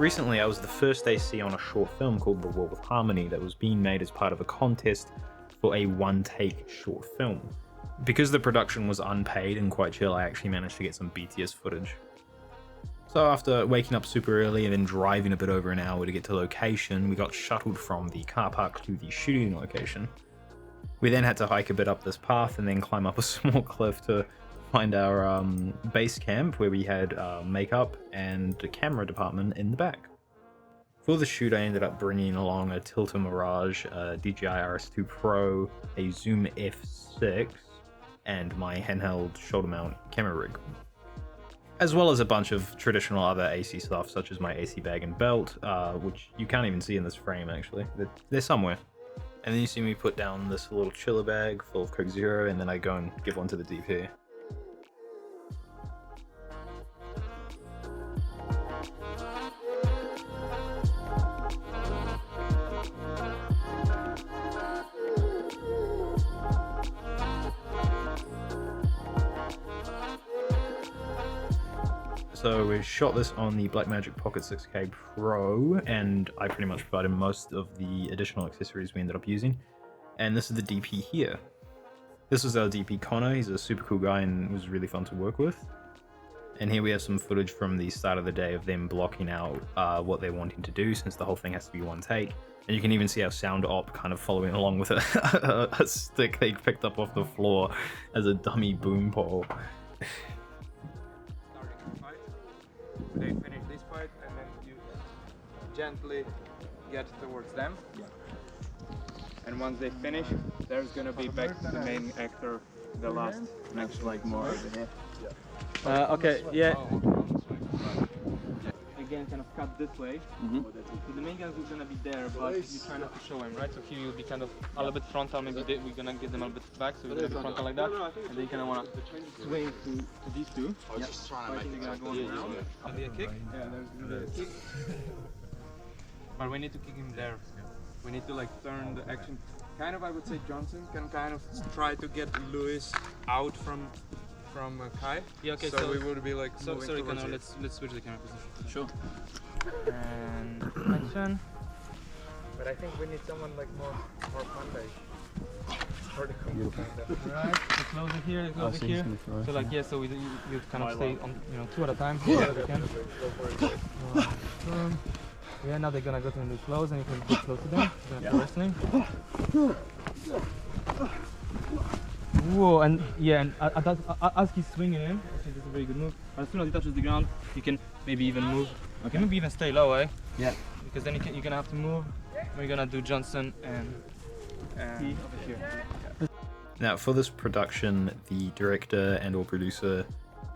recently I was the first AC on a short film called The War with Harmony that was being made as part of a contest for a one-take short film. Because the production was unpaid and quite chill, I actually managed to get some BTS footage. So after waking up super early and then driving a bit over an hour to get to location, we got shuttled from the car park to the shooting location. We then had to hike a bit up this path and then climb up a small cliff to find our base camp, where we had makeup and the camera department in the back. For the shoot, I ended up bringing along a Tilta Mirage, a DJI RS2 Pro, a Zoom F6, and my handheld shoulder mount camera rig, as well as a bunch of traditional other AC stuff, such as my AC bag and belt, which you can't even see in this frame actually. They're somewhere. And then you see me put down this little chiller bag full of Coke Zero, and then I go and give one to the DP. So we shot this on the Blackmagic Pocket 6K Pro, and I pretty much provided most of the additional accessories we ended up using. And this is the DP here. This is our DP Connor. He's a super cool guy and was really fun to work with. And here we have some footage from the start of the day of them blocking out what they're wanting to do, since the whole thing has to be one take. And you can even see our sound op kind of following along with a stick they picked up off the floor as a dummy boom pole. They finish this fight and then you gently get towards them. Yeah. And once they finish, there's gonna be back to the main actor, the last match, like more. Okay, yeah. Again, kind of cut this way. So the main guys is gonna be there, but you try not to show him, right? So here you'll be kind of a little bit frontal, maybe we're gonna get them a little bit back, so you're gonna be frontal like that, and then you kind of wanna swing to these two. I just trying to make it go around. There'll be a kick. Yeah, there's gonna be a kick. But we need to kick him there. We need to like turn the action. Kind of, I would say Johnson can kind of try to get Lewis out from Kai. Yeah, okay. So we would be like sorry, Connor, let's switch the camera position. Sure. And action. But I think we need someone like more Monday. For the computer. Right. So close it here. Close it here. So like so you kind of stay on two at a time. Yeah. Yeah. Now they're gonna go to the close, and you can get close to them. Wrestling. Whoa, and yeah, and as he's swinging him, I think that's a very good move. But as soon as he touches the ground, you can maybe even move. Okay, maybe even stay low, eh? Yeah. Because then you're gonna have to move. We're gonna do Johnson and over here. Now, for this production, the director and/or producer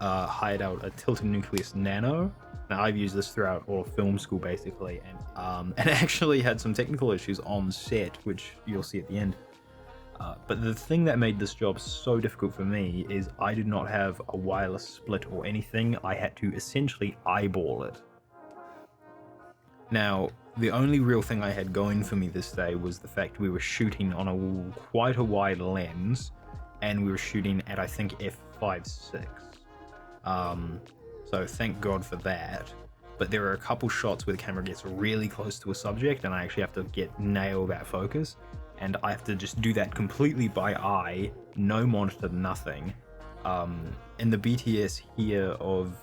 hired out a Tilted Nucleus Nano. Now, I've used this throughout all of film school, basically, and actually had some technical issues on set, which you'll see at the end. But the thing that made this job so difficult for me is I did not have a wireless split or anything. I had to essentially eyeball it. Now, the only real thing I had going for me this day was the fact we were shooting on quite a wide lens, and we were shooting at, I think, f5.6. So thank God for that. But there are a couple shots where the camera gets really close to a subject, and I actually have to nail that focus. And I have to just do that completely by eye, no monitor, nothing. In the BTS here of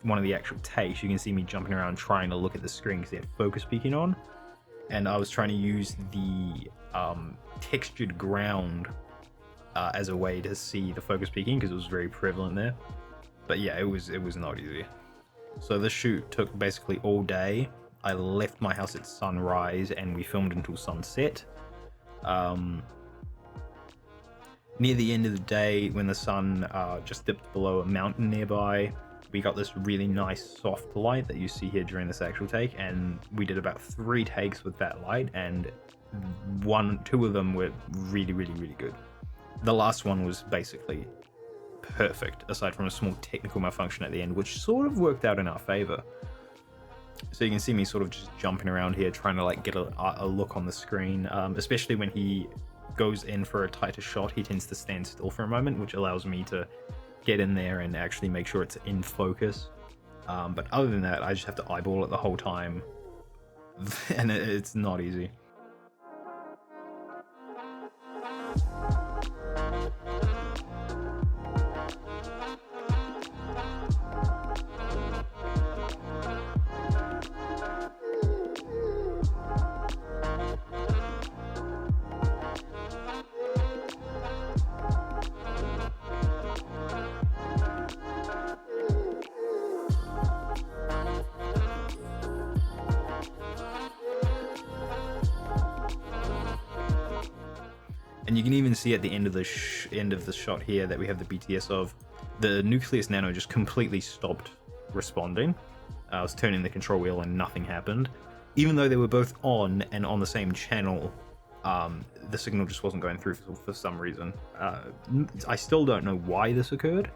one of the actual takes, you can see me jumping around trying to look at the screen because they had focus peaking on, and I was trying to use the textured ground as a way to see the focus peaking because it was very prevalent there. But yeah, it was not easy. So this shoot took basically all day. I left my house at sunrise and we filmed until sunset. Near the end of the day, when the sun just dipped below a mountain nearby, we got this really nice soft light that you see here during this actual take, and we did about 3 takes with that light, and 2 of them were really, really, really good. The last one was basically perfect, aside from a small technical malfunction at the end, which sort of worked out in our favor. So you can see me sort of just jumping around here, trying to like get a look on the screen, especially when he goes in for a tighter shot. He tends to stand still for a moment, which allows me to get in there and actually make sure it's in focus. But other than that, I just have to eyeball it the whole time, and it's not easy. And you can even see at the end of the shot here that we have the BTS of, the Nucleus Nano just completely stopped responding. I was turning the control wheel and nothing happened. Even though they were both on and on the same channel, the signal just wasn't going through for some reason. I still don't know why this occurred.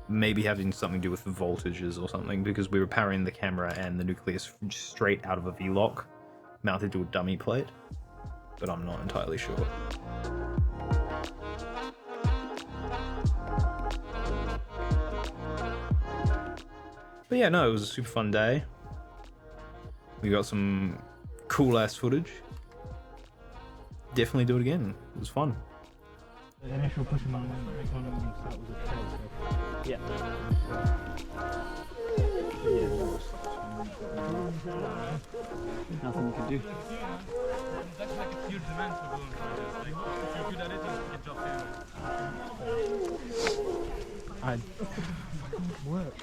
Maybe having something to do with the voltages or something, because we were powering the camera and the Nucleus straight out of a V-lock mounted to a dummy plate. But I'm not entirely sure. But yeah, no, it was a super fun day. We got some cool ass footage. Definitely do it again. It was fun. The initial pushing on start was a trail. Yeah. Nothing you can do. That's like a huge demand for balloon fighters. Like, if you're good at it, you get job anyway. I work.